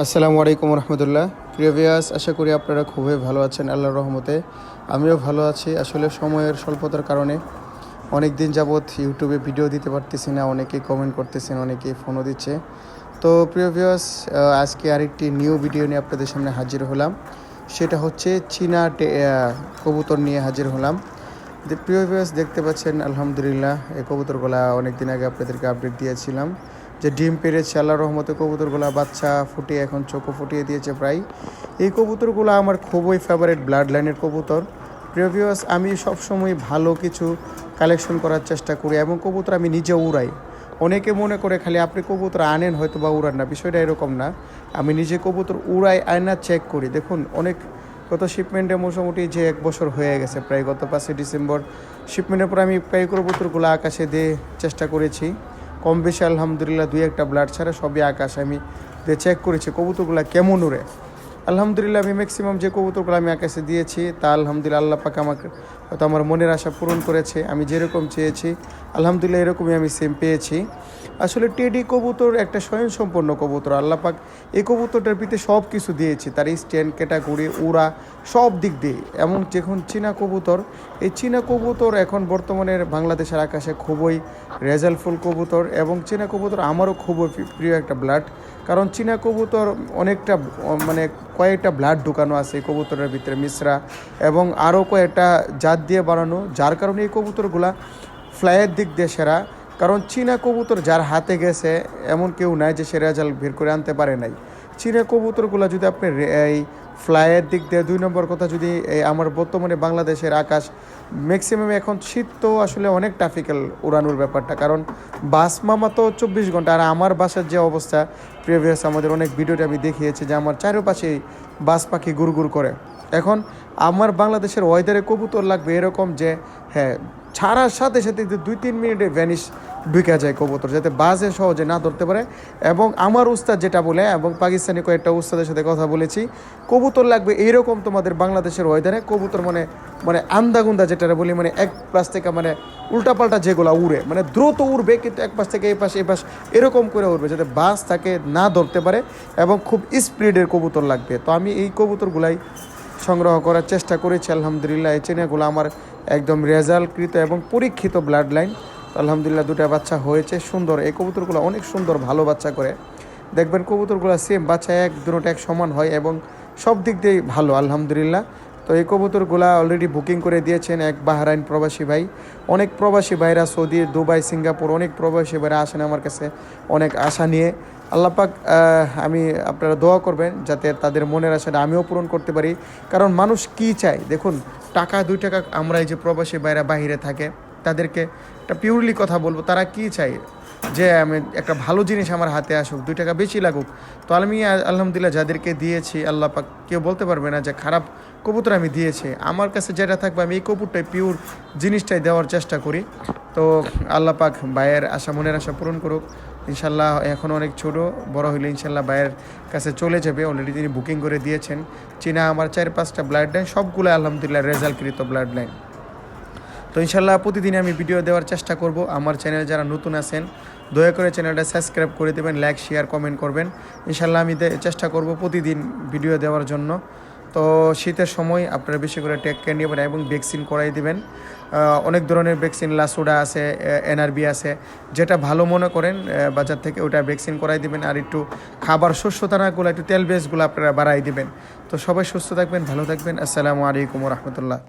আসসালামু আলাইকুম রহমতুল্লাহ। প্রিয় ভিউয়ার্স, আশা করি আপনারা খুবই ভালো আছেন আল্লাহর রহমতে। আমিও ভালো আছি। আসলে সময়ের স্বল্পতার কারণে অনেক দিন যাবৎ ইউটিউবে ভিডিও দিতে পারতেছি না। অনেকেই কমেন্ট করতেছেন, অনেকেই ফোনও দিচ্ছে। তো প্রিয় ভিউয়ার্স, আজকে আরেকটি নিউ ভিডিও নিয়ে আপনাদের সামনে হাজির হলাম। সেটা হচ্ছে চীনা কবুতর নিয়ে হাজির হলাম। প্রিয় ভিউয়ার্স, দেখতে পাচ্ছেন আলহামদুলিল্লাহ এই কবুতরগুলা অনেক দিন আগে আপনাদেরকে আপডেট দিয়েছিলাম যে ডিম পেড়েছে আল্লাহর রহমতে। কবুতরগুলা বাচ্চা ফুটিয়ে এখন চোখও ফুটিয়ে দিয়েছে প্রায়। এই কবুতরগুলো আমার খুবই ফেভারিট ব্লাড লাইনের কবুতর। প্রিয় ভিউয়ার্স, আমি সবসময় ভালো কিছু কালেকশন করার চেষ্টা করি এবং কবুতর আমি নিজে উড়াই। অনেকে মনে করে খালি আপনি কবুতর আনেন হয়তো বা উড়ান না, বিষয়টা এরকম না। আমি নিজে কবুতর উড়াই, আয়না চেক করি। দেখুন, অনেক গত শিপমেন্টে মোটামুটি যে 1 বছর হয়ে গেছে প্রায়, গত 5 ডিসেম্বর শিপমেন্টের পর আমি প্রায় কবুতরগুলো আকাশে দিয়ে চেষ্টা করেছি। কম বেশি আলহামদুলিল্লাহ 2-1টা ব্লাড ছাড়া সবই আকাশ আমি দিয়ে চেক করেছি কবুতরগুলো কেমন উড়ে। আলহামদুলিল্লাহ আমি ম্যাক্সিমাম যে কবুতরগুলো আমি আকাশে দিয়েছি তা আলহামদুলিল্লাহ আল্লাহ পাক আমাকে হয়তো আমার মনের আশা পূরণ করেছে। আমি যেরকম চেয়েছি আলহামদুলিল্লাহ এরকমই আমি সেম পেয়েছি। আসলে টেডি কবুতর একটা স্বয়ংসম্পন্ন কবুতর। আল্লাহ পাক এই কবুতরটার ভিতরে সব কিছু দিয়েছি, তার স্ট্যান্ড, ক্যাটাগরি, উড়া সব দিক দিয়ে। এমন যখন চীনা কবুতর, এই চীনা কবুতর এখন বর্তমানের বাংলাদেশের আকাশে খুবই রেজাল্টফুল কবুতর এবং চীনা কবুতর আমারও খুবই প্রিয় একটা ব্লাড। কারণ চীনা কবুতর অনেকটা মানে কয়েকটা ব্লাড ঢুকানো আছে এই কবুতরের ভিতরে, মিশ্রা এবং আরও কয়েকটা জাত দিয়ে বানানো, যার কারণে এই কবুতরগুলা ফ্লাইয়ের দিক দিয়ে সেরা। কারণ চীনা কবুতর যার হাতে গেছে এমন কেউ নাই যে সে রেজাল্ট বের করে আনতে পারে নাই। চীনা কবুতরগুলো যদি আপনি এই ফ্লাইয়ের দিক দিয়ে 2 নম্বর কথা, যদি আমার বর্তমানে বাংলাদেশের আকাশ ম্যাক্সিমাম এখন শীত, তো আসলে অনেক ট্রাফিক্যাল উড়ানোর ব্যাপারটা। কারণ বাস মামা তো 24 ঘন্টা, আর আমার বাসার যে অবস্থা প্রিভিয়াস আমাদের অনেক ভিডিওতে আমি দেখিয়েছি যে আমার চারপাশেই বাস পাখি গুড়গুড় করে। এখন আমার বাংলাদেশের ওয়েদারে কবুতর লাগবে এরকম যে হ্যাঁ, ছাড়ার সাথে সাথে 2-3 মিনিটে ভ্যানিশ ঢুকে যায় কবুতর, যাতে বাসে সহজে না ধরতে পারে। এবং আমার উস্তাদ যেটা বলে, এবং পাকিস্তানি কয়েকটা উস্তাদের সাথে কথা বলেছি, কবুতর লাগবে এইরকম তোমাদের বাংলাদেশের ওয়েদারে কবুতর, মানে মানে আন্দাগুন্দা যেটা বলি, মানে এক পাশ থেকে মানে উল্টাপাল্টা যেগুলো উড়ে, মানে দ্রুত উড়বে কিন্তু এক পাশ থেকে এই পাশ এরকম করে উড়বে, যাতে বাস তাকে না ধরতে পারে এবং খুব স্পিডের কবুতর লাগবে। তো আমি এই কবুতরগুলাই সংগ্রহ করার চেষ্টা করেছি। আলহামদুলিল্লাহ এই চেনাগুলো আমার একদম রেজাল্টকৃত এবং পরীক্ষিত ব্লাড লাইন। তো আলহামদুলিল্লাহ 2টা বাচ্চা হয়েছে সুন্দর। এই কবুতরগুলো অনেক সুন্দর, ভালো বাচ্চা করে। দেখবেন কবুতরগুলো সেম বাচ্চা দুটোটা এক সমান হয় এবং সব দিক দিয়েই ভালো আলহামদুলিল্লাহ। তো এই কবুতরগুলো অলরেডি বুকিং করে দিয়েছেন এক বাহরাইন প্রবাসী ভাই। অনেক প্রবাসী ভাইরা সৌদি, দুবাই, সিঙ্গাপুর অনেক প্রবাসী ভাইরা আসেন আমার কাছে অনেক আশা নিয়ে। আল্লাহ পাক আমি আপনারা দোয়া করবেন যাতে তাদের মনের আশাটা আমিও পূরণ করতে পারি। কারণ মানুষ কি চায় দেখুন, টাকা 2 টাকা, আমরা এই যে প্রবাসী ভাইরা বাহিরে থাকে তাদেরকে একটা পিওরলি কথা বলবো, তারা কি চায় যে আমি একটা ভালো জিনিস আমার হাতে আসুক, 2 টাকা বেশি লাগুক। তো আমি আলহামদুলিল্লাহ যাদেরকে দিয়েছি আল্লাহ পাক কেউ বলতে পারবে না যে খারাপ কবুতর আমি দিয়েছি। আমার কাছে যেটা থাকবে আমি এই কবুতরটাই পিওর জিনিসটাই দেওয়ার চেষ্টা করি। তো আল্লাহ পাক ভাইয়ের আশা, মনের আশা পূরণ করুক ইনশাল্লাহ। এখন অনেক ছোট, বড় হইলে ইনশাল্লাহ ভাইয়ের কাছে চলে যাবে। অলরেডি তিনি বুকিং করে দিয়েছেন। চীনা আমার 4-5টা ব্লাড লাইন, সবগুলো আলহামদুলিল্লাহ রেজাল্টকৃত ব্লাড লাইন। তো ইনশাল্লাহ প্রতিদিন আমি ভিডিও দেওয়ার চেষ্টা করব। আমার চ্যানেল যারা নতুন আছেন দয়া করে চ্যানেলটা সাবস্ক্রাইব করে দেবেন, লাইক, শেয়ার, কমেন্ট করবেন। ইনশাল্লাহ আমি চেষ্টা করব প্রতিদিন ভিডিও দেওয়ার জন্য। তো শীতের সময় আপনারা বেশি করে টেক কেয়ার নেবেন এবং ভ্যাকসিন করাই দেবেন। অনেক ধরনের ভ্যাকসিন, লাসোডা আছে, এনআরবি আছে, যেটা ভালো মনে করেন বাজার থেকে ওটা ভ্যাকসিন করাই দেবেন। আর একটু খাবার, শস্য দানাগুলো, একটু তেল বেসগুলো আপনারা বাড়াই দেবেন। তো সবাই সুস্থ থাকবেন, ভালো থাকবেন। আসসালামু আলাইকুম রহমতুল্লাহ।